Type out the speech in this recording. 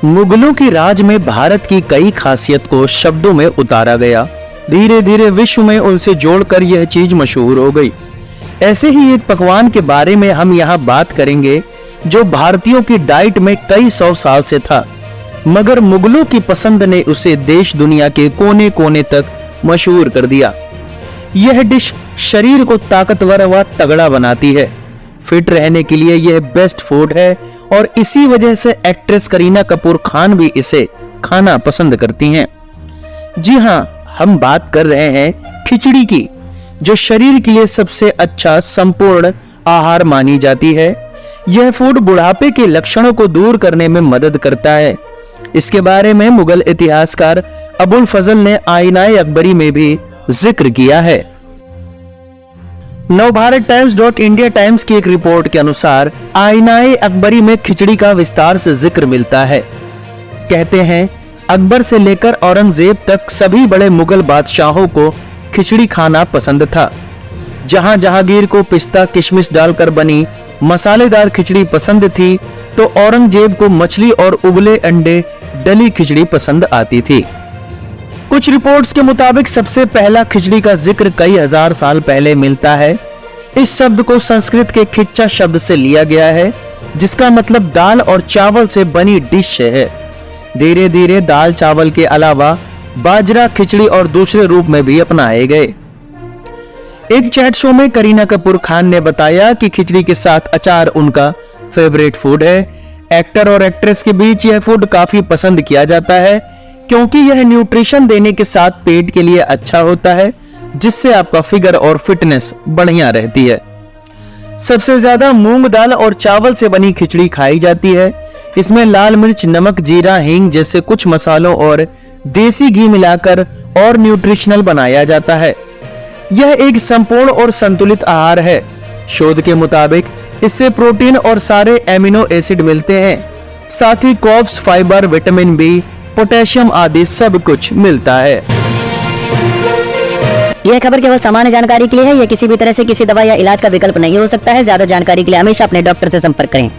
मुगलों की राज में भारत की कई खासियत को शब्दों में उतारा गया। धीरे धीरे विश्व में उनसे जोड़कर यह चीज मशहूर हो गई। ऐसे ही एक पकवान के बारे में हम यहाँ बात करेंगे जो भारतीयों की डाइट में कई सौ साल से था, मगर मुगलों की पसंद ने उसे देश दुनिया के कोने कोने तक मशहूर कर दिया। यह डिश शरीर को ताकतवर व तगड़ा बनाती है। फिट रहने के लिए यह बेस्ट फूड है और इसी वजह से एक्ट्रेस करीना कपूर खान भी इसे खाना पसंद करती हैं। जी हाँ, हम बात कर रहे हैं खिचड़ी की, जो शरीर के लिए सबसे अच्छा संपूर्ण आहार मानी जाती है। यह फूड बुढ़ापे के लक्षणों को दूर करने में मदद करता है। इसके बारे में मुगल इतिहासकार अबुल फजल ने आईनाए अकबरी में भी जिक्र किया है। नवभारत टाइम्स.इंडिया टाइम्स की एक रिपोर्ट के अनुसार आईनाए अकबरी में खिचड़ी का विस्तार से जिक्र मिलता है। कहते हैं अकबर से लेकर औरंगजेब तक सभी बड़े मुगल बादशाहों को खिचड़ी खाना पसंद था। जहां जहांगीर को पिस्ता किशमिश डालकर बनी मसालेदार खिचड़ी पसंद थी, तो औरंगजेब को मछली और उबले अंडे डली खिचड़ी पसंद आती थी। कुछ रिपोर्ट्स के मुताबिक सबसे पहला खिचड़ी का जिक्र कई हजार साल पहले मिलता है। इस शब्द को संस्कृत के खिच्चा शब्द से लिया गया है, जिसका मतलब दाल और चावल से बनी डिश है। धीरे धीरे दाल चावल के अलावा बाजरा खिचड़ी और दूसरे रूप में भी अपनाए गए। एक चैट शो में करीना कपूर खान ने बताया कि खिचड़ी के साथ अचार उनका फेवरेट फूड है। एक्टर और एक्ट्रेस के बीच यह फूड काफी पसंद किया जाता है, क्योंकि यह न्यूट्रिशन देने के साथ पेट के लिए अच्छा होता है, जिससे आपका फिगर और फिटनेस बढ़िया रहती है। सबसे ज्यादा मूंग दाल और चावल से बनी खिचड़ी खाई जाती है। इसमें लाल मिर्च, नमक, जीरा, हींग जैसे कुछ मसालों और देसी घी मिलाकर और न्यूट्रिशनल बनाया जाता है। यह एक संपूर्ण और संतुलित आहार है। शोध के मुताबिक इससे प्रोटीन और सारे एमिनो एसिड मिलते हैं, साथ ही carbs, fibre, vitamin B, potassium आदि सब कुछ मिलता है। यह खबर केवल सामान्य जानकारी के लिए है। यह किसी भी तरह से किसी दवा या इलाज का विकल्प नहीं हो सकता है। ज्यादा जानकारी के लिए हमेशा अपने डॉक्टर से संपर्क करें।